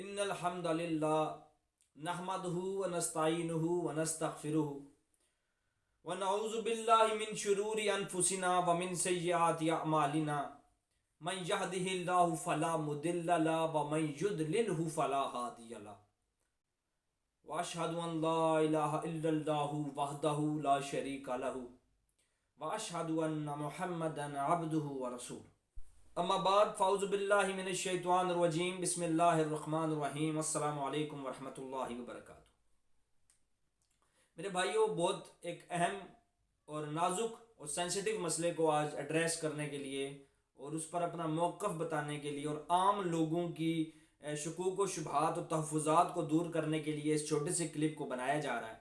ان الحمد للہ نحمده ونستعینه ونستغفره ونعوذ باللہ من شرور انفسنا ومن سیئات اعمالنا من يهده اللہ فلا مضل له ومن يضلله فلا هادی له واشهد ان لا الہ الا اللہ وحدہ لا شریک له واشهد ان محمدا عبده ورسولہ اما بعد فاعوذ باللہ من الشیطان الرجیم بسم اللہ الرحمن الرحیم السلام علیکم ورحمۃ اللہ وبرکاتہ۔ میرے بھائیوں، بہت ایک اہم اور نازک اور سینسیٹیو مسئلے کو آج ایڈریس کرنے کے لیے اور اس پر اپنا موقف بتانے کے لیے اور عام لوگوں کی شکوک و شبہات اور تحفظات کو دور کرنے کے لیے اس چھوٹے سے کلپ کو بنایا جا رہا ہے،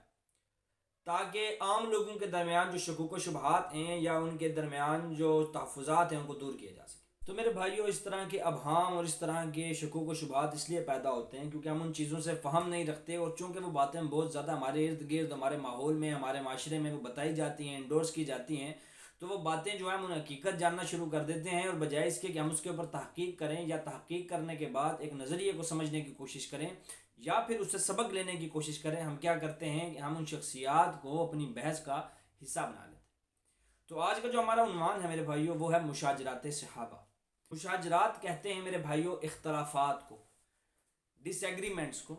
تاکہ عام لوگوں کے درمیان جو شکوک و شبہات ہیں یا ان کے درمیان جو تحفظات ہیں ان کو دور کیا جا سکے۔ تو میرے بھائیوں، اس طرح کے ابہام اور اس طرح کے شکوک و شبہات اس لیے پیدا ہوتے ہیں کیونکہ ہم ان چیزوں سے فہم نہیں رکھتے، اور چونکہ وہ باتیں بہت زیادہ ہمارے ارد گرد، ہمارے ماحول میں، ہمارے معاشرے میں وہ بتائی جاتی ہیں، انڈورس کی جاتی ہیں، تو وہ باتیں جو ہیں ہم حقیقت جاننا شروع کر دیتے ہیں، اور بجائے اس کے کہ ہم اس کے اوپر تحقیق کریں یا تحقیق کرنے کے بعد ایک نظریے کو سمجھنے کی کوشش کریں یا پھر اس سے سبق لینے کی کوشش کریں، ہم کیا کرتے ہیں کہ ہم ان شخصیات کو اپنی بحث کا حصہ بنا لیتے ہیں۔ تو آج کا جو ہمارا عنوان ہے میرے بھائیوں وہ ہے مشاجرات صحابہ۔ مشاجرات کہتے ہیں میرے بھائیوں اختلافات کو، ڈس ایگریمنٹس کو۔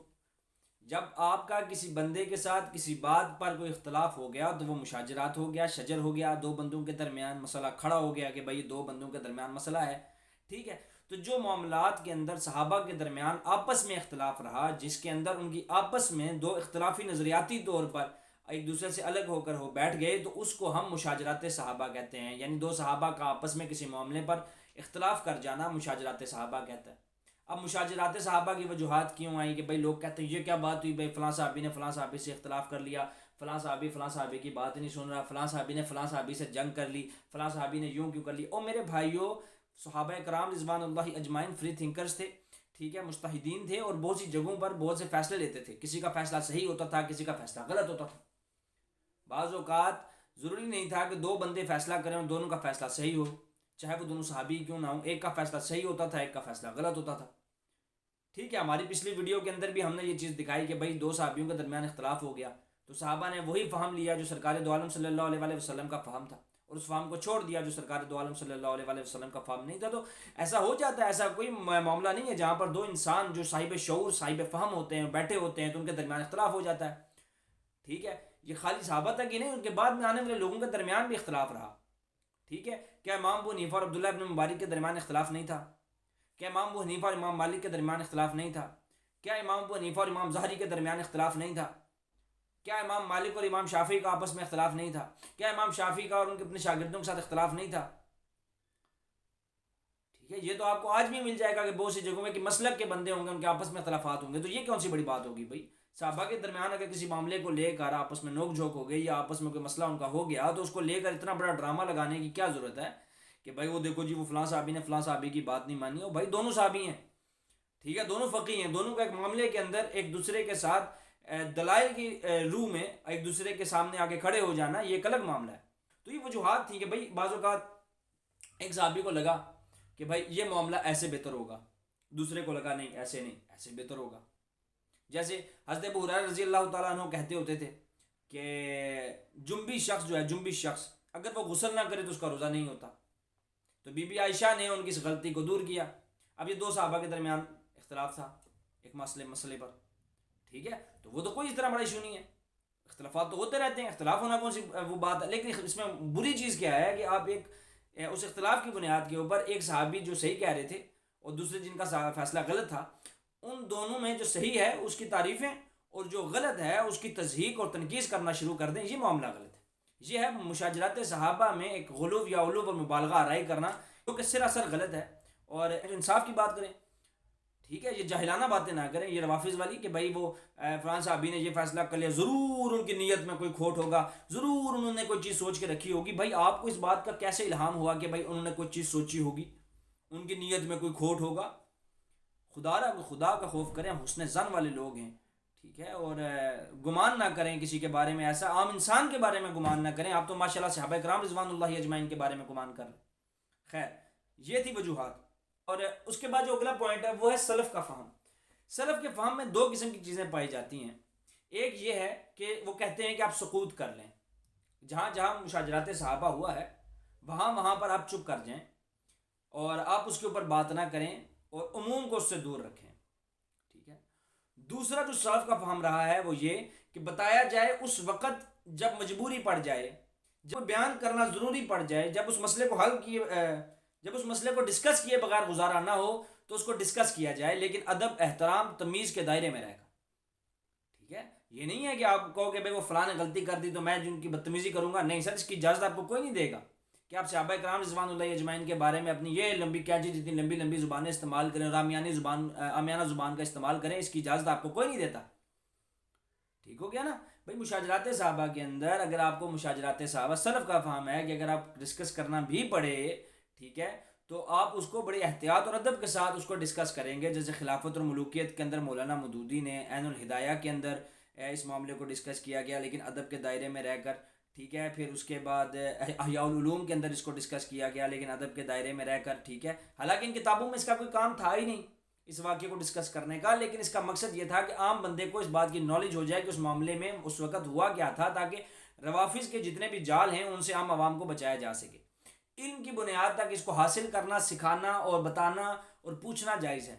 جب آپ کا کسی بندے کے ساتھ کسی بات پر کوئی اختلاف ہو گیا تو وہ مشاجرات ہو گیا، شجر ہو گیا، دو بندوں کے درمیان مسئلہ کھڑا ہو گیا کہ بھائی دو بندوں کے درمیان مسئلہ ہے، ٹھیک ہے۔ تو جو معاملات کے اندر صحابہ کے درمیان آپس میں اختلاف رہا، جس کے اندر ان کی آپس میں دو اختلافی نظریاتی طور پر ایک دوسرے سے الگ ہو کر وہ بیٹھ گئے، تو اس کو ہم مشاجرات صحابہ کہتے ہیں، یعنی دو صحابہ کا آپس میں کسی معاملے پر اختلاف کر جانا مشاجرات صحابہ کہتا ہے۔ اب مشاجرات صحابہ کی وجوہات کیوں آئی کہ بھائی لوگ کہتے ہیں یہ کیا بات ہوئی، بھائی فلاں صحابی نے فلاں صحابی سے اختلاف کر لیا، فلاں صحابی کی بات نہیں سن رہا، فلاں صحابی نے فلاں صحابی سے جنگ کر لی، فلاں صحابی نے یوں کیوں کر لی۔ اور میرے بھائیوں، صحابہ کرام رضوان اللہ اجمعین فری تھنکرز تھے، ٹھیک ہے، مجتہدین تھے، اور بہت سی جگہوں پر بہت سے فیصلے لیتے تھے۔ کسی کا فیصلہ صحیح ہوتا تھا، کسی کا فیصلہ غلط ہوتا تھا۔ بعض اوقات ضروری نہیں تھا کہ دو بندے فیصلہ کریں اور دونوں کا فیصلہ صحیح ہو، چاہے وہ دونوں صحابی کیوں نہ ہوں، ایک کا فیصلہ صحیح ہوتا تھا، ایک کا فیصلہ غلط ہوتا تھا، ٹھیک ہے۔ ہماری پچھلی ویڈیو کے اندر بھی ہم نے یہ چیز دکھائی کہ بھائی دو صحابیوں کے درمیان اختلاف ہو گیا تو صحابہ نے وہی فہم لیا جو سرکار دو عالم صلی اللہ علیہ وسلم کا فہم تھا، اور اس فہم کو چھوڑ دیا جو سرکار دو عالم صلی اللہ علیہ وسلم کا فہم نہیں تھا۔ تو ایسا ہو جاتا ہے، ایسا کوئی معاملہ نہیں ہے جہاں پر دو انسان جو صاحب شعور صاحب فہم ہوتے ہیں بیٹھے ہوتے ہیں تو ان کے درمیان اختلاف ہو جاتا ہے، ٹھیک ہے۔ یہ خالی صحابہ تک ہی نہیں، ان کے بعد میں آنے والے لوگوں کے درمیان بھی اختلاف رہا، ٹھیک ہے۔ کیا امام ابو حنیفہ اور عبداللہ ابن مبارک کے درمیان اختلاف نہیں تھا؟ کیا امام ابو حنیفہ اور امام مالک کے درمیان اختلاف نہیں تھا؟ کیا امام ابو حنیفہ اور امام ظاہری کے درمیان اختلاف نہیں تھا؟ کیا امام مالک اور امام شافعی کا آپس میں اختلاف نہیں تھا؟ کیا امام شافعی کا اور ان کے اپنے شاگردوں کے ساتھ اختلاف نہیں تھا؟ ٹھیک ہے، یہ تو آپ کو آج بھی مل جائے گا کہ بہت سی جگہوں میں کہ مسلک کے بندے ہوں گے، ان کے آپس میں اختلافات ہوں گے، تو یہ کون سی بڑی بات ہوگی بھائی؟ صحابہ کے درمیان اگر کسی معاملے کو لے کر آپس میں نوک جھوک ہو گئی یا آپس میں کوئی مسئلہ ان کا ہو گیا تو اس کو لے کر اتنا بڑا ڈرامہ لگانے کی کیا ضرورت ہے کہ بھائی وہ دیکھو جی وہ فلاں صحابی نے فلاں صحابی کی بات نہیں مانی، اور بھائی دونوں صحابی ہیں، ٹھیک ہے، دونوں فقیہ ہیں، دونوں کا ایک معاملے کے اندر ایک دوسرے کے ساتھ دلائل کی روح میں ایک دوسرے کے سامنے آگے کھڑے ہو جانا یہ ایک الگ معاملہ ہے۔ تو یہ وجوہات تھی کہ بھائی بعض اوقات ایک صحابی کو لگا کہ بھائی یہ معاملہ ایسے بہتر ہوگا، دوسرے کو لگا نہیں ایسے نہیں، ایسے بہتر ہوگا۔ جیسے حضرت ابو ہریرہ رضی اللہ تعالیٰ عنہ کہتے ہوتے تھے کہ جنبی شخص جو ہے، جنبی شخص اگر وہ غسل نہ کرے تو اس کا روزہ نہیں ہوتا، تو بی بی عائشہ نے ان کی اس غلطی کو دور کیا۔ اب یہ دو صحابہ کے درمیان اختلاف تھا ایک مسئلے پر، ٹھیک ہے، تو وہ تو کوئی اس طرح بڑا ایشو نہیں ہے، اختلافات تو ہوتے رہتے ہیں، اختلاف ہونا کون سی وہ بات ہے، لیکن اس میں بری چیز کیا ہے کہ آپ ایک اس اختلاف کی بنیاد کے اوپر ایک صحابی جو صحیح کہہ رہے تھے اور دوسرے جن کا فیصلہ غلط تھا، ان دونوں میں جو صحیح ہے اس کی تعریفیں اور جو غلط ہے اس کی تصحیح اور تنقیص کرنا شروع کر دیں، یہ معاملہ غلط ہے۔ یہ ہے مشاجرات صحابہ میں ایک غلو یا علو اور مبالغہ آرائی کرنا، جو کہ سراسر غلط ہے۔ اور انصاف کی بات کریں، ٹھیک ہے، یہ جاہلانہ باتیں نہ کریں، یہ روافظ والی کہ بھائی وہ فلاں صحابی نے یہ فیصلہ کر لیا، ضرور ان کی نیت میں کوئی کھوٹ ہوگا، ضرور انہوں نے کوئی چیز سوچ کے رکھی ہوگی۔ بھائی آپ کو اس بات کا کیسے الہام ہوا کہ بھائی انہوں نے کوئی چیز سوچی ہوگی، ان کی نیت میں کوئی کھوٹ ہوگا؟ خدا کا خوف کریں، حسن ظن والے لوگ ہیں، ٹھیک ہے، اور گمان نہ کریں کسی کے بارے میں، ایسا عام انسان کے بارے میں گمان نہ کریں۔ آپ تو ماشاءاللہ صحابہ کرام رضوان اللہ اجمعین کے بارے میں گمان کر لیں۔ خیر، یہ تھی وجوہات۔ اور اس کے بعد جو اگلا پوائنٹ ہے وہ ہے سلف کا فہم۔ سلف کے فہم میں دو قسم کی چیزیں پائی جاتی ہیں. ایک یہ ہے کہ وہ کہتے ہیں کہ آپ سکوت کر لیں، جہاں جہاں مشاجرات صحابہ ہوا ہے وہاں پر آپ چپ کر جائیں اور آپ اس کے اوپر بات نہ کریں اور عموم کو اس سے دور رکھیں. ٹھیک ہے. دوسرا جو سلف کا فہم رہا ہے وہ یہ کہ بتایا جائے اس وقت جب مجبوری پڑ جائے، جب بیان کرنا ضروری پڑ جائے، جب اس مسئلے کو جب اس مسئلے کو ڈسکس کیے بغیر گزارا نہ ہو تو اس کو ڈسکس کیا جائے، لیکن ادب، احترام، تمیز کے دائرے میں رہ کر. ٹھیک ہے. یہ نہیں ہے کہ آپ کہو کہ بھائی وہ فلاں نے غلطی کر دی تو میں جن کی بدتمیزی کروں گا. نہیں سر، اس کی اجازت آپ کو کوئی نہیں دے گا کہ آپ صحابہ کرام رضوان اللہ اجمعین کے بارے میں اپنی یہ لمبی کیا چیز جتنی لمبی لمبی زبانیں استعمال کریں اور عامیانہ زبان کا استعمال کریں. اس کی اجازت آپ کو کوئی نہیں دیتا. ٹھیک ہو گیا نا بھائی. مشاجرات صحابہ کے اندر اگر آپ کو مشاجرات صحابہ سلف کا فہم ہے کہ اگر آپ ڈسکس کرنا بھی پڑے، ٹھیک ہے، تو آپ اس کو بڑی احتیاط اور ادب کے ساتھ اس کو ڈسکس کریں گے. جیسے خلافت اور ملوکیت کے اندر مولانا مودودی نے عین الہدایہ کے اندر اس معاملے کو ڈسکس کیا گیا لیکن ادب کے دائرے میں رہ کر. ٹھیک ہے. پھر اس کے بعد احیاء العلوم کے اندر اس کو ڈسکس کیا گیا لیکن ادب کے دائرے میں رہ کر. ٹھیک ہے. حالانکہ ان کتابوں میں اس کا کوئی کام تھا ہی نہیں اس واقعے کو ڈسکس کرنے کا، لیکن اس کا مقصد یہ تھا کہ عام بندے کو اس بات کی نالج ہو جائے کہ اس معاملے میں اس وقت ہوا کیا تھا، تاکہ روافظ کے جتنے بھی جال ہیں ان سے عام عوام کو بچایا جا سکے. علم کی بنیاد تک اس کو حاصل کرنا، سکھانا اور بتانا اور پوچھنا جائز ہے،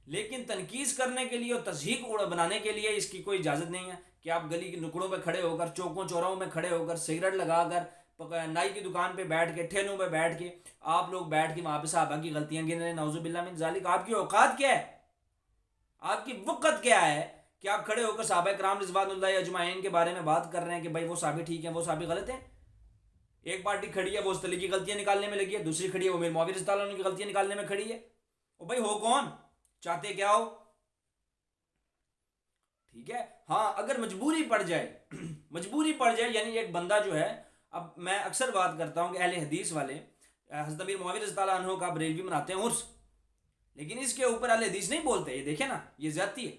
لیکن تنقید کرنے کے لیے اور تضحیق بنانے کے لیے اس کی کوئی اجازت نہیں ہے کہ آپ گلی کے نکڑوں پہ کھڑے ہو کر، چوکوں چوراہوں میں کھڑے ہو کر، سگریٹ لگا کر، نائی کی دکان پہ بیٹھ کے، ٹھیلوں پہ بیٹھ کے آپ لوگ بیٹھ کے وہاں پہ صحابہ کی غلطیاں گن رہے ہیں. نعوذ باللہ من ذالک. آپ کی اوقات کیا ہے؟ آپ کی وقت کیا ہے کہ آپ کھڑے ہو کر صحابہ کرام رضوان اللہ اجمعین کے بارے میں بات کر رہے ہیں کہ بھائی وہ صحابی ٹھیک ہیں، وہ صحابی غلط ہیں. ایک پارٹی کھڑی ہے وہ اس طرح کی غلطیاں نکالنے میں لگی ہے، دوسری کھڑی ہے وہ امیر معاویہ رضی اللہ عنہ کی غلطیاں نکالنے میں کھڑی ہے. وہ بھائی ہو کون؟ چاہتے کیا ہو؟ ٹھیک ہے. ہاں اگر مجبوری پڑ جائے یعنی ایک بندہ جو ہے، اب میں اکثر بات کرتا ہوں کہ اہل حدیث والے حضرت امیر معاویہ رضی اللہ عنہ کا بریلوی مناتے ہیں عرس، لیکن اس کے اوپر اہل حدیث نہیں بولتے. یہ دیکھیں نا، یہ زیادتی ہے.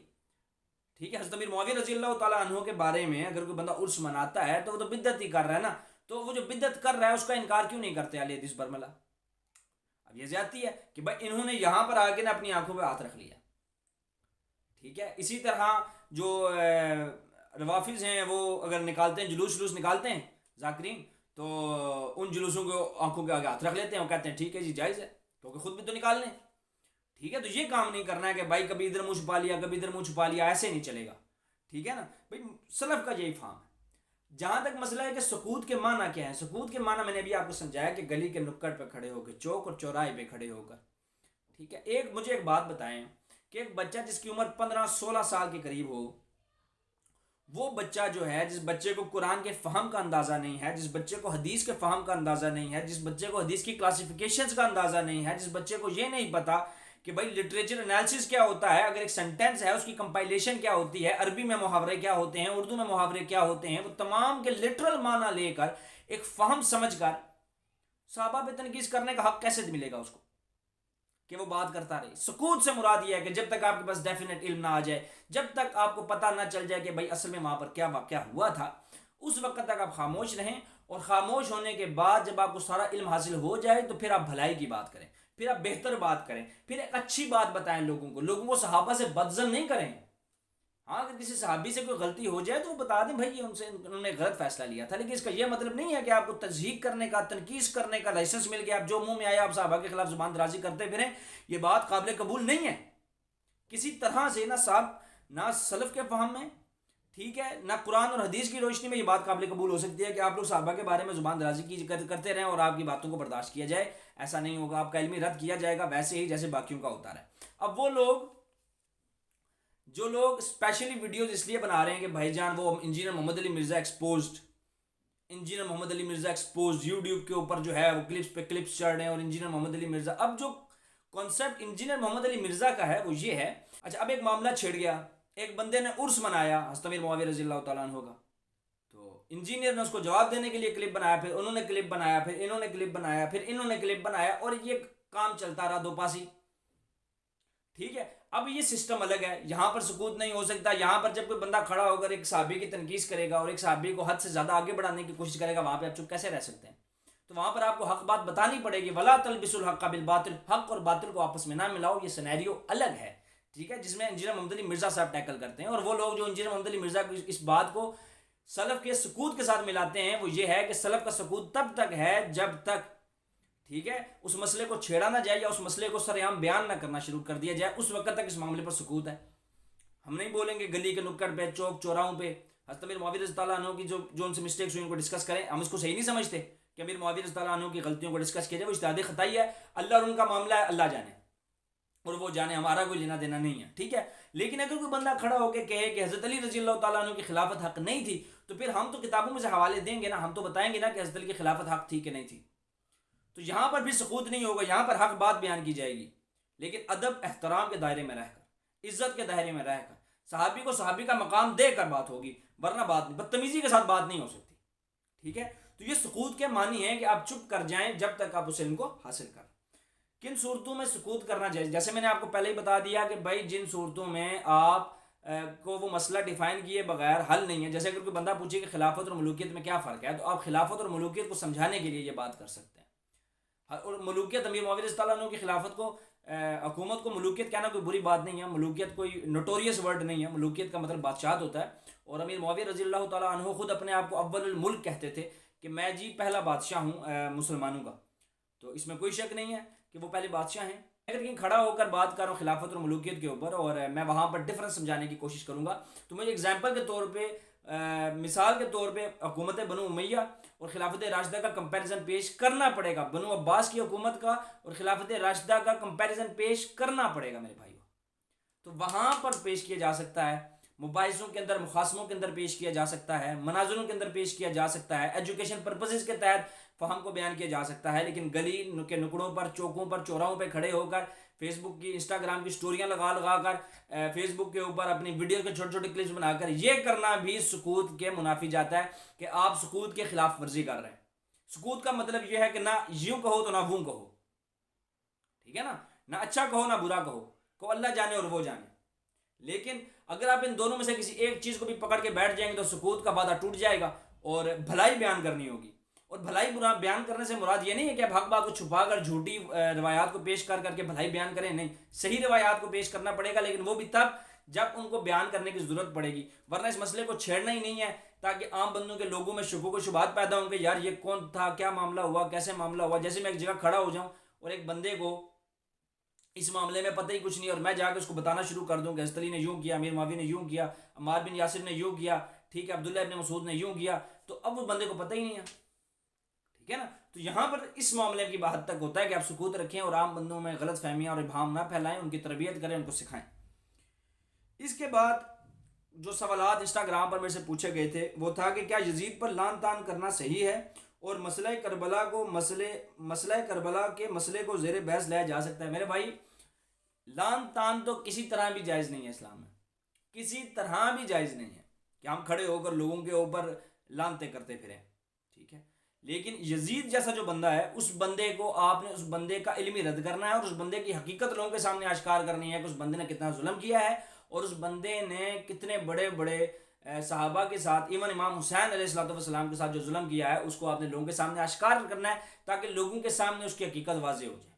ٹھیک ہے. حضرت امیر معاویہ رضی اللہ تعالیٰ عنہ کے بارے میں اگر کوئی بندہ عرس مناتا ہے تو وہ تو بدعت ہی کر رہا ہے نا. تو وہ جو بدعت کر رہا ہے اس کا انکار کیوں نہیں کرتے اہل حدیث برملا؟ اب یہ زیادتی ہے کہ بھائی انہوں نے یہاں پر آ کے نا اپنی آنکھوں پہ ہاتھ رکھ لیا. ٹھیک ہے. اسی طرح جو روافظ ہیں وہ اگر نکالتے ہیں جلوس نکالتے ہیں ذاکرین، تو ان جلوسوں کو آنکھوں کے آگے ہاتھ رکھ لیتے ہیں. وہ کہتے ہیں ٹھیک ہے جی جائز ہے کیونکہ خود بھی تو نکال لیں. ٹھیک ہے. تو یہ کام نہیں کرنا ہے کہ بھائی کبھی ادھر منہ چھپا لیا کبھی ادھر منہ چھپا لیا، ایسے نہیں چلے گا. ٹھیک ہے نا بھائی. سلف کا یہی فہم ہے. جہاں تک مسئلہ ہے کہ سکوت کے معنی کیا ہے، سکوت کے معنی میں نے ابھی آپ کو سمجھایا کہ گلی کے نکڑ پہ کھڑے ہو کے، چوک اور چوراہے پہ کھڑے ہو کر. ٹھیک ہے. مجھے ایک بات بتائیں کہ ایک بچہ جس کی عمر 15-16 سال کے قریب ہو، وہ بچہ جو ہے، جس بچے کو قرآن کے فہم کا اندازہ نہیں ہے، جس بچے کو حدیث کے فہم کا اندازہ نہیں ہے، جس بچے کو حدیث کی کلاسیفیکیشنز کا اندازہ نہیں ہے، جس بچے کو یہ نہیں پتا کہ بھائی لٹریچر انالیسس کیا ہوتا ہے، اگر ایک سینٹینس ہے اس کی کمپائلیشن کیا ہوتی ہے، عربی میں محاورے کیا ہوتے ہیں، اردو میں محاورے کیا ہوتے ہیں، وہ تمام کے لٹرل معنی لے کر ایک فہم سمجھ کر صحابہ پہ تنقید کرنے کا حق کیسے ملے گا اس کو کہ وہ بات کرتا رہے؟ سکوت سے مراد یہ ہے کہ جب تک آپ کے پاس ڈیفینیٹ علم نہ آ جائے، جب تک آپ کو پتہ نہ چل جائے کہ بھائی اصل میں وہاں پر کیا واقعہ ہوا تھا، اس وقت تک آپ خاموش رہیں. اور خاموش ہونے کے بعد جب آپ کو سارا علم حاصل ہو جائے تو پھر آپ بھلائی کی بات کریں، پھر آپ بہتر بات کریں، پھر ایک اچھی بات بتائیں لوگوں کو صحابہ سے بدظن نہیں کریں. ہاں اگر کسی صحابی سے کوئی غلطی ہو جائے تو وہ بتا دیں بھائی انہوں نے غلط فیصلہ لیا تھا، لیکن اس کا یہ مطلب نہیں ہے کہ آپ کو تضحیق کرنے کا، تنقید کرنے کا لائسنس مل گیا، آپ جو منہ میں آیا آپ صحابہ کے خلاف زبان درازی کرتے پھریں. یہ بات قابل قبول نہیں ہے کسی طرح سے، نہ سلف کے فہم میں، ٹھیک ہے، نہ قرآن اور حدیث کی روشنی میں یہ بات قابل قبول ہو سکتی ہے کہ آپ لوگ صحابہ کے بارے میں زبان درازی کرتے رہیں اور آپ کی باتوں کو برداشت کیا جائے. ایسا نہیں ہوگا. آپ کا علمی رد کیا جائے گا ویسے ہی جیسے باقیوں کا ہوتا رہے. اب وہ لوگ جو لوگ اسپیشلی ویڈیوز اس لیے بنا رہے ہیں کہ بھائی جان وہ انجینئر محمد علی مرزا ایکسپوزڈ یوٹیوب کے اوپر جو ہے وہ کلپس پہ کلپس چڑھ رہے ہیں اور انجینئر محمد علی مرزا. اب جو کانسیپٹ انجینئر محمد علی مرزا کا ہے وہ یہ ہے، اچھا اب ایک معاملہ چھڑ گیا، ایک بندے نے عرس منایا حضرت امیر معاویہ رضی اللہ تعالیٰ عنہ کا، تو انجینئر نے اس کو جواب دینے کے لیے کلپ بنایا، پھر انہوں نے کلپ بنایا، پھر انہوں نے کلپ بنایا، پھر انہوں نے کلپ بنایا، اور یہ کام چلتا رہا دو پاسی. ٹھیک ہے. اب یہ سسٹم الگ ہے، یہاں پر سکوت نہیں ہو سکتا. یہاں پر جب کوئی بندہ کھڑا ہو کر ایک صحابی کی تنقید کرے گا اور ایک صحابی کو حد سے زیادہ آگے بڑھانے کی کوشش کرے گا، وہاں پہ آپ چپ کیسے رہ سکتے ہیں؟ تو وہاں پر آپ کو حق بات بتانی پڑے گی. ولا تلبسوا الحق بالباطل، حق اور باطل کو آپس میں نہ ملاؤ. یہ سینیریو الگ ہے. ٹھیک ہے، جس میں انجینئر محمد علی مرزا صاحب ٹیکل کرتے ہیں. اور وہ لوگ جو انجینئر محمد علی مرزا کی اس بات کو سلف کے سکوت کے ساتھ ملاتے ہیں وہ یہ ہے کہ سلف کا سکوت تب تک ہے جب تک، ٹھیک ہے، اس مسئلے کو چھیڑا نہ جائے یا اس مسئلے کو سر عام بیان نہ کرنا شروع کر دیا جائے، اس وقت تک اس معاملے پر سکوت ہے. ہم نہیں بولیں گے گلی کے نکڑ پہ، چوک چوراہوں پہ حضرت امیر معاویہ رضی اللہ عنہ کی جو ان سے مسٹیکس ہوئی ان کو ڈسکس کریں. ہم اس کو صحیح نہیں سمجھتے کہ امیر معاویہ رضی اللہ عنہ کی غلطیوں کو ڈسکس کیا جائے، وہ اجتہادی خطائی ہے، اللہ اور ان کا معاملہ ہے، اللہ جانے اور وہ جانے، ہمارا کوئی لینا دینا نہیں ہے. ٹھیک ہے، لیکن اگر کوئی بندہ کھڑا ہو کے کہے کہ حضرت علی رضی اللہ تعالیٰ عنہ کی خلافت حق نہیں تھی، تو پھر ہم تو کتابوں میں سے حوالے دیں گے نا، ہم تو بتائیں گے نا کہ حضرت علی کی خلافت حق تھی کہ نہیں تھی. تو یہاں پر بھی سکوت نہیں ہوگا، یہاں پر حق بات بیان کی جائے گی، لیکن ادب احترام کے دائرے میں رہ کر، عزت کے دائرے میں رہ کر، صحابی کو صحابی کا مقام دے کر بات ہوگی، ورنہ بات نہیں، بدتمیزی کے ساتھ بات نہیں ہو سکتی. ٹھیک ہے، تو یہ سکوت کے معنی ہے کہ آپ چپ کر جائیں جب تک آپ اس علم کو حاصل کریں. کن صورتوں میں سکوت کرنا چاہیے؟ جیسے میں نے آپ کو پہلے ہی بتا دیا کہ بھائی جن صورتوں میں آپ کو وہ مسئلہ ڈیفائن کیے بغیر حل نہیں ہے، جیسے اگر کوئی بندہ پوچھے کہ خلافت اور ملوکیت میں کیا فرق ہے، تو آپ خلافت اور ملوکیت کو سمجھانے کے لیے یہ بات کر سکتے ہیں. اور ملوکیت، امیر معاویہ رضی اللہ عنہ کی خلافت کو، حکومت کو ملوکیت کہنا کوئی بری بات نہیں ہے، ملوکیت کوئی نوٹوریس ورڈ نہیں ہے، ملوکیت کا مطلب بادشاہت ہوتا ہے. اور امیر معاویہ رضی اللہ تعالیٰ عنہ خود اپنے آپ کو اول الملک کہتے تھے کہ میں جی پہلا بادشاہ ہوں مسلمانوں کا. تو اس میں کوئی شک نہیں ہے کہ وہ پہلے بادشاہ ہیں. اگر کہیں کھڑا ہو کر بات کروں خلافت اور ملوکیت کے اوپر اور میں وہاں پر ڈفرنس سمجھانے کی کوشش کروں گا، تو مجھے اگزامپل کے طور پہ، مثال کے طور پہ حکومت بنو امیہ اور خلافت راشدہ کا کمپیریزن پیش کرنا پڑے گا. بنو عباس کی حکومت کا اور خلافت راشدہ کا کمپیریزن پیش کرنا پڑے گا میرے بھائیو. تو وہاں پر پیش کیا جا سکتا ہے، مباحثوں کے اندر، مخاصموں کے اندر پیش کیا جا سکتا ہے، مناظروں کے اندر پیش کیا جا سکتا ہے، ایجوکیشن پرپسز کے تحت فہم کو بیان کیا جا سکتا ہے. لیکن گلی کے نکڑوں پر، چوکوں پر، چوراہوں پہ کھڑے ہو کر، فیس بک کی، انسٹاگرام کی سٹوریاں لگا کر، فیس بک کے اوپر اپنی ویڈیو کے چھوٹے چھوٹے کلپس بنا کر یہ کرنا بھی سکوت کے منافی جاتا ہے کہ آپ سکوت کے خلاف ورزی کر رہے ہیں. سکوت کا مطلب یہ ہے کہ نہ یوں کہو تو نہ وہ کہو، ٹھیک ہے نا، نہ اچھا کہو نہ برا کہو، کو اللہ جانے اور وہ جانے. لیکن اگر آپ ان دونوں میں سے کسی ایک چیز کو بھی پکڑ کے بیٹھ جائیں گے تو سکوت کا وعدہ ٹوٹ جائے گا اور بھلائی بیان کرنی ہوگی. اور بھلائی برا بیان کرنے سے مراد یہ نہیں ہے کہ آپ حق بات کو چھپا کر جھوٹی روایات کو پیش کر کے بھلائی بیان کریں، نہیں، صحیح روایات کو پیش کرنا پڑے گا، لیکن وہ بھی تب جب ان کو بیان کرنے کی ضرورت پڑے گی، ورنہ اس مسئلے کو چھیڑنا ہی نہیں ہے تاکہ عام بندوں کے لوگوں میں شکوک و شبہات پیدا ہوں کہ یار یہ کون تھا، کیا معاملہ ہوا، کیسے معاملہ ہوا. جیسے میں ایک جگہ کھڑا ہو جاؤں اور ایک بندے کو اس معاملے میں پتہ ہی کچھ نہیں اور میں جا کے اس کو بتانا شروع کر دوں کہ حضرت علی نے یوں کیا، امیر معاویہ نے یوں کیا، عمار بن یاسر نے یوں کیا، ٹھیک ہے، عبداللہ ابن مسعود نے یوں کیا، تو اب وہ بندے کو پتہ ہی نہیں ہے. ٹھیک ہے نا، تو یہاں پر اس معاملے کی حد تک ہوتا ہے کہ آپ سکوت رکھیں اور عام بندوں میں غلط فہمیاں اور ابہام نہ پھیلائیں، ان کی تربیت کریں، ان کو سکھائیں. اس کے بعد جو سوالات انسٹاگرام پر میرے سے پوچھے گئے تھے وہ تھا کہ کیا یزید پر لان تان کرنا صحیح ہے اور مسئلہ کربلا کے مسئلے کو زیر بحث لایا جا سکتا ہے؟ میرے بھائی، لان تان تو کسی طرح بھی جائز نہیں ہے اسلام میں، کسی طرح بھی جائز نہیں ہے کہ ہم کھڑے ہو کر لوگوں کے اوپر لانتے کرتے پھریں. ٹھیک ہے، لیکن یزید جیسا جو بندہ ہے اس بندے کو آپ نے اس بندے کا علمی رد کرنا ہے اور اس بندے کی حقیقت لوگوں کے سامنے آشکار کرنی ہے کہ اس بندے نے کتنا ظلم کیا ہے اور اس بندے نے کتنے بڑے بڑے صحابہ کے ساتھ، ایون امام حسین علیہ السلام کے ساتھ جو ظلم کیا ہے اس کو آپ نے لوگوں کے سامنے آشکار کرنا ہے تاکہ لوگوں کے سامنے اس کی حقیقت واضح ہو جائے.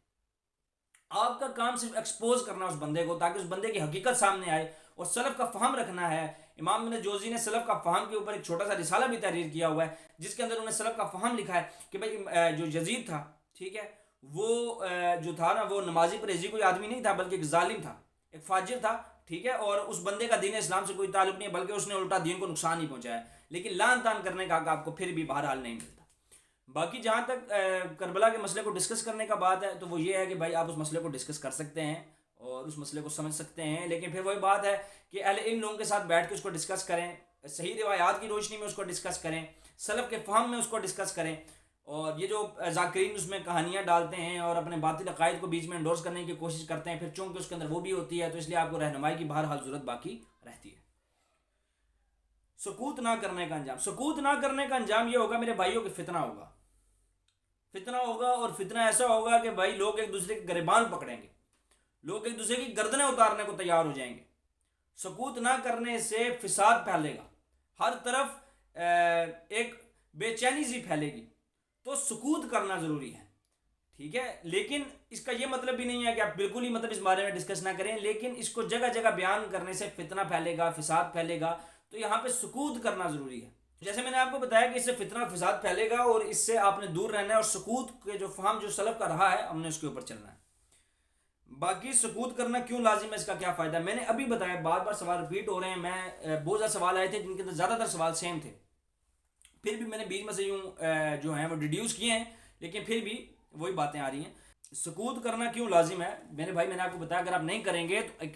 آپ کا کام صرف ایکسپوز کرنا اس بندے کو تاکہ اس بندے کی حقیقت سامنے آئے اور سلف کا فہم رکھنا ہے. امام ابن جوزی نے سلف کا فہم کے اوپر ایک چھوٹا سا رسالہ بھی تحریر کیا ہوا ہے جس کے اندر انہوں نے سلف کا فہم لکھا ہے کہ بھائی جو یزید تھا، ٹھیک ہے، وہ جو تھا نا، وہ نمازی پرہیزی کوئی آدمی نہیں تھا بلکہ ایک ظالم تھا، ایک فاجر تھا. ٹھیک ہے، اور اس بندے کا دین اسلام سے کوئی تعلق نہیں ہے بلکہ اس نے الٹا دین کو نقصان ہی پہنچایا، لیکن لان تان کرنے کا حق آپ کو پھر بھی بہرحال نہیں ملتا. باقی جہاں تک کربلا کے مسئلے کو ڈسکس کرنے کا بات ہے تو وہ یہ ہے کہ بھائی آپ اس مسئلے کو ڈسکس کر سکتے ہیں اور اس مسئلے کو سمجھ سکتے ہیں، لیکن پھر وہی بات ہے کہ اہل علم لوگوں کے ساتھ بیٹھ کے اس کو ڈسکس کریں، صحیح روایات کی روشنی میں اس کو ڈسکس کریں، سلف کے فہم میں اس کو ڈسکس کریں. اور یہ جو ذاکرین اس میں کہانیاں ڈالتے ہیں اور اپنے باطل عقائد کو بیچ میں انڈورس کرنے کی کوشش کرتے ہیں، پھر چونکہ اس کے اندر وہ بھی ہوتی ہے تو اس لیے آپ کو رہنمائی کی بہرحال ضرورت باقی رہتی ہے. سکوت نہ کرنے کا انجام، سکوت نہ کرنے کا انجام یہ ہوگا میرے بھائیوں کہ فتنہ ہوگا، فتنہ ہوگا، اور فتنہ ایسا ہوگا کہ بھائی لوگ ایک دوسرے کے گریبان پکڑیں گے، لوگ ایک دوسرے کی گردنیں اتارنے کو تیار ہو جائیں گے. سکوت نہ کرنے سے فساد پھیلے گا، ہر طرف ایک بے چینی سی پھیلے گی، تو سکوت کرنا ضروری ہے. ٹھیک ہے، لیکن اس کا یہ مطلب بھی نہیں ہے کہ آپ بالکل ہی مطلب اس بارے میں ڈسکس نہ کریں، لیکن اس کو جگہ جگہ بیان کرنے سے فتنہ پھیلے گا، فساد پھیلے گا، تو یہاں پہ سکوت کرنا ضروری ہے. جیسے میں نے آپ کو بتایا کہ اس سے فتنہ فساد پھیلے گا اور اس سے آپ نے دور رہنا ہے، اور سکوت کے جو فہم جو سلف کا رہا ہے ہم نے اس کے اوپر چلنا ہے. باقی سکوت کرنا کیوں لازم ہے، اس کا کیا فائدہ ہے، میں نے ابھی بتایا. بار بار سوال ریپیٹ ہو رہے ہیں، میں بہت زیادہ سوال آئے تھے جن کے اندر زیادہ تر سوال سیم تھے، پھر بھی میں نے بیچ میں سے یوں جو ہیں وہ ڈیڈیوس کیے ہیں، لیکن پھر بھی وہی باتیں آ رہی ہیں. سکوت کرنا کیوں لازم ہے میرے بھائی، میں نے آپ کو بتایا اگر آپ نہیں کریں گے تو ایک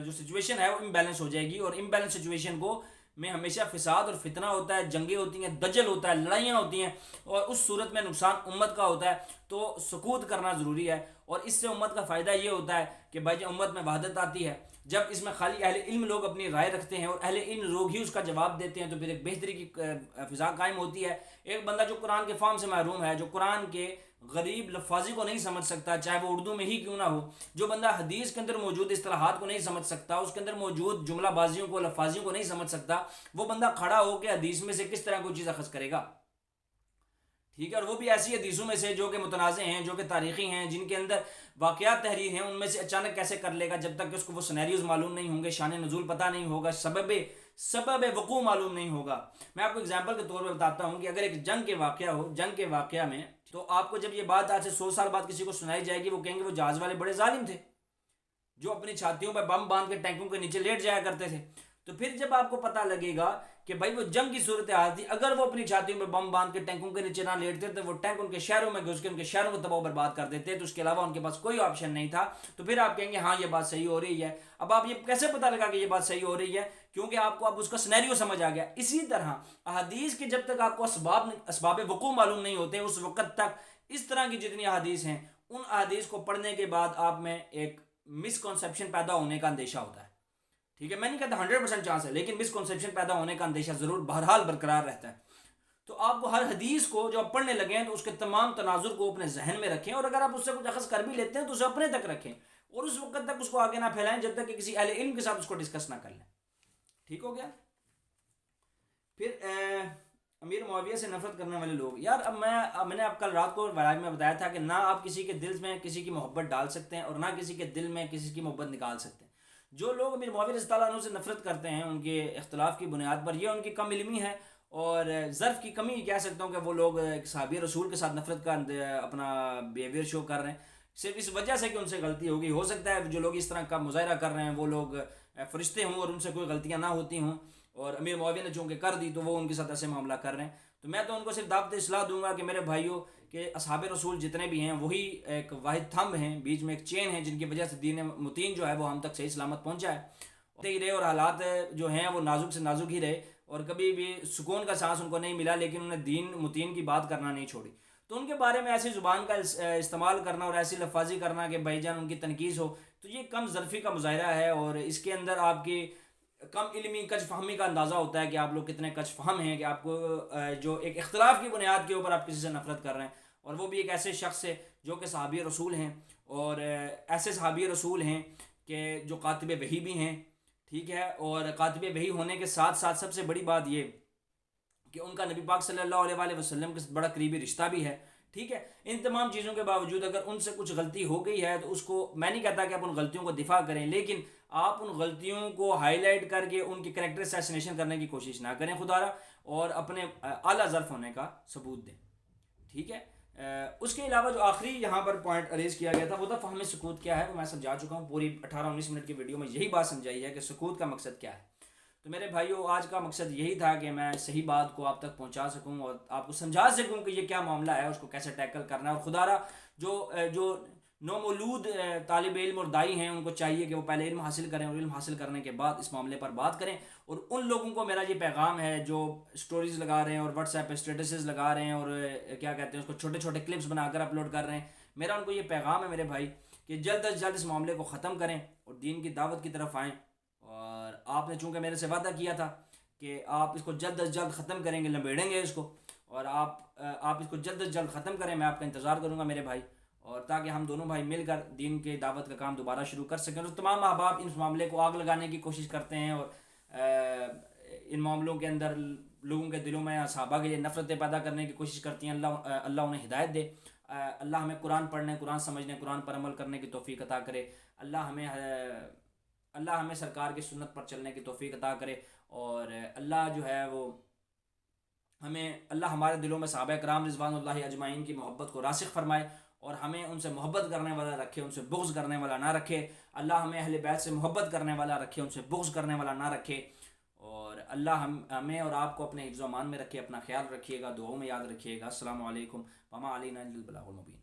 جو سچویشن ہے وہ امبیلنس ہو جائے گی، اور امبیلنس سچویشن کو میں ہمیشہ فساد اور فتنہ ہوتا ہے، جنگیں ہوتی ہیں، دجل ہوتا ہے، لڑائیاں ہوتی ہیں، اور اس صورت میں نقصان امت کا ہوتا ہے. تو سکوت کرنا ضروری ہے، اور اس سے امت کا فائدہ یہ ہوتا ہے کہ بھائی جب امت میں وحدت آتی ہے، جب اس میں خالی اہل علم لوگ اپنی رائے رکھتے ہیں اور اہل علم لوگ ہی اس کا جواب دیتے ہیں، تو پھر ایک بہتری کی فضا قائم ہوتی ہے. ایک بندہ جو قرآن کے فہم سے محروم ہے، جو قرآن کے غریب لفاظی کو نہیں سمجھ سکتا، چاہے وہ اردو میں ہی کیوں نہ ہو، جو بندہ حدیث کے اندر موجود اصطلاحات کو نہیں سمجھ سکتا، اس کے اندر موجود جملہ بازیوں کو، لفاظیوں کو نہیں سمجھ سکتا، وہ بندہ کھڑا ہو کے حدیث میں سے کس طرح کوئی چیز اخذ کرے گا؟ ٹھیک ہے، اور وہ بھی ایسی حدیثوں میں سے جو کہ متنازع ہیں، جو کہ تاریخی ہیں، جن کے اندر واقعات تحریر ہیں، ان میں سے اچانک کیسے کر لے گا جب تک کہ اس کو وہ سینیریوز معلوم نہیں ہوں گے، شان نزول پتہ نہیں ہوگا، سبب وقوع معلوم نہیں ہوگا. میں آپ کو اگزامپل کے طور پہ بتاتا ہوں کہ اگر ایک جنگ کے واقعہ ہو، جنگ کے واقعہ میں تو آپ کو جب یہ بات آج سے 100 سال بعد کسی کو سنائی جائے گی، وہ کہیں گے وہ جہاز والے بڑے ظالم تھے جو اپنی چھاتیوں پہ بم باندھ کے ٹینکوں کے نیچے لیٹ جایا کرتے تھے. تو پھر جب آپ کو پتہ لگے گا کہ بھائی وہ جنگ کی صورتحال تھی، اگر وہ اپنی چھاتیوں پہ بم باندھ کے ٹینکوں کے نیچے نہ لیٹتے تو وہ ٹینک ان کے شہروں میں گھس کے ان کے شہروں کو تباہ و برباد کر دیتے، تو اس کے علاوہ ان کے پاس کوئی آپشن نہیں تھا. تو پھر آپ کہیں گے ہاں یہ بات صحیح ہو رہی ہے. اب آپ یہ کیسے پتہ لگا کہ یہ بات صحیح ہو رہی ہے؟ کیونکہ آپ کو اب اس کا سینیریو سمجھ آ گیا. اسی طرح احادیث کی جب تک آپ کو اسباب وقوع معلوم نہیں ہوتے، اس وقت تک اس طرح کی جتنی احادیث ہیں، ان احادیث کو پڑھنے کے بعد آپ میں ایک مسکنسیپشن پیدا ہونے کا اندیشہ ہوتا ہے. ٹھیک ہے، میں نہیں کہتا 100% چانس ہے، لیکن مسکنسیپشن پیدا ہونے کا اندیشہ ضرور بہرحال برقرار رہتا ہے. تو آپ کو ہر حدیث کو جو آپ پڑھنے لگے ہیں تو اس کے تمام تناظر کو اپنے ذہن میں رکھیں، اور اگر آپ اس سے کچھ اخذ کر بھی لیتے ہیں تو اسے اپنے تک رکھیں، اور اس وقت تک اس کو آگے نہ پھیلائیں جب تک کہ کسی اہل علم کے ساتھ اس کو ڈسکس نہ کر لیں. ٹھیک ہو گیا؟ پھر امیر معاویہ سے نفرت کرنے والے لوگ، یار اب میں نے آپ کل رات کو وائر میں بتایا تھا کہ نہ آپ کسی کے دل میں کسی کی محبت ڈال سکتے ہیں، اور نہ کسی کے دل میں کسی کی محبت نکال سکتے ہیں. جو لوگ امیر معاویہ رضی اللہ عنہ سے نفرت کرتے ہیں ان کے اختلاف کی بنیاد پر، یہ ان کی کم علمی ہے اور ظرف کی کمی کہہ سکتا ہوں کہ وہ لوگ صحابی رسول کے ساتھ نفرت کا اپنا بیہیویئر شو کر رہے ہیں صرف اس وجہ سے کہ ان سے غلطی ہوگی. ہو سکتا ہے جو لوگ اس طرح کا مظاہرہ کر رہے ہیں وہ لوگ فرشتے ہوں اور ان سے کوئی غلطیاں نہ ہوتی ہوں، اور امیر معاویہ نے چونکہ کر دی تو وہ ان کے ساتھ ایسے معاملہ کر رہے ہیں. تو میں تو ان کو صرف دعوت اصلاح دوں گا کہ میرے بھائیوں کہ اصحاب رسول جتنے بھی ہیں وہی ایک واحد تھمب ہیں، بیچ میں ایک چین ہے جن کی وجہ سے دین متین جو ہے وہ ہم تک صحیح سلامت پہنچا ہے. ہی رہے اور حالات جو ہیں وہ نازک سے نازک ہی رہے، اور کبھی بھی سکون کا سانس ان کو نہیں ملا، لیکن انہوں نے دین متین کی بات کرنا نہیں چھوڑی. تو ان کے بارے میں ایسی زبان کا استعمال کرنا اور ایسی لفاظی کرنا کہ بھائی جان ان کی تنقید ہو، تو یہ کم ظرفی کا مظاہرہ ہے، اور اس کے اندر آپ کی کم علمی کچ فہمی کا اندازہ ہوتا ہے کہ آپ لوگ کتنے کچ فہم ہیں کہ آپ کو جو ایک اختلاف کی بنیاد کے اوپر آپ کسی سے نفرت کر رہے ہیں، اور وہ بھی ایک ایسے شخص سے جو کہ صحابی رسول ہیں، اور ایسے صحابی رسول ہیں کہ جو کاتب وحی بھی ہیں. ٹھیک ہے، اور کاتب وحی ہونے کے ساتھ ساتھ سب سے بڑی بات یہ کہ ان کا نبی پاک صلی اللہ علیہ وآلہ وسلم کے بڑا قریبی رشتہ بھی ہے. ٹھیک ہے، ان تمام چیزوں کے باوجود اگر ان سے کچھ غلطی ہو گئی ہے تو اس کو میں نہیں کہتا کہ آپ ان غلطیوں کو دفاع کریں، لیکن آپ ان غلطیوں کو ہائی لائٹ کر کے ان کی کریکٹر اسیسنیشن کرنے کی کوشش نہ کریں خدا را، اور اپنے اعلیٰ ظرف ہونے کا ثبوت دیں. ٹھیک ہے، اس کے علاوہ جو آخری یہاں پر پوائنٹ ریز کیا گیا تھا وہ تھا فہم سکوت کیا ہے، وہ میں سمجھا چکا ہوں. پوری 18-19 منٹ کی ویڈیو میں یہی بات سمجھائی ہے کہ سکوت کا مقصد کیا ہے. تو میرے بھائیو آج کا مقصد یہی تھا کہ میں صحیح بات کو آپ تک پہنچا سکوں اور آپ کو سمجھا سکوں کہ یہ کیا معاملہ ہے، اس کو کیسے ٹیکل کرنا ہے. اور خدا را جو نومولود طالب علم اور دائی ہیں ان کو چاہیے کہ وہ پہلے علم حاصل کریں، اور علم حاصل کرنے کے بعد اس معاملے پر بات کریں. اور ان لوگوں کو میرا یہ پیغام ہے جو سٹوریز لگا رہے ہیں اور واٹس ایپ پہ اسٹیٹسز لگا رہے ہیں اور کیا کہتے ہیں اس کو چھوٹے چھوٹے کلپس بنا کر اپلوڈ کر رہے ہیں، میرا ان کو یہ پیغام ہے میرے بھائی کہ جلد از جلد اس معاملے کو ختم کریں اور دین کی دعوت کی طرف آئیں. اور آپ نے چونکہ میرے سے وعدہ کیا تھا کہ آپ اس کو جلد از جلد ختم کریں گے، لمبیڑیں گے اس کو، اور آپ اس کو جلد از جلد ختم کریں. میں آپ کا انتظار کروں گا میرے بھائی، اور تاکہ ہم دونوں بھائی مل کر دین کے دعوت کا کام دوبارہ شروع کر سکیں. اور تمام احباب اس معاملے کو آگ لگانے کی کوشش کرتے ہیں اور ان معاملوں کے اندر لوگوں کے دلوں میں صحابہ کے لیے نفرتیں پیدا کرنے کی کوشش کرتی ہیں. اللہ انہیں ہدایت دے. اللہ ہمیں قرآن پڑھنے، قرآن سمجھنے، قرآن پر عمل کرنے کی توفیق عطا کرے. اللہ ہمیں سرکار کی سنت پر چلنے کی توفیق عطا کرے. اور اللہ جو ہے وہ اللہ ہمارے دلوں میں صحابہ کرام رضوان اللہ اجمعین کی محبت کو راسخ فرمائے، اور ہمیں ان سے محبت کرنے والا رکھے، ان سے بغض کرنے والا نہ رکھے. اللہ ہمیں اہل بیت سے محبت کرنے والا رکھے، ان سے بغض کرنے والا نہ رکھے. اور اللہ ہمیں اور آپ کو اپنے حفظ و امان میں رکھے. اپنا خیال رکھیے گا، دعاؤں میں یاد رکھیے گا. السلام علیکم وما علینا الا البلاغ المبین.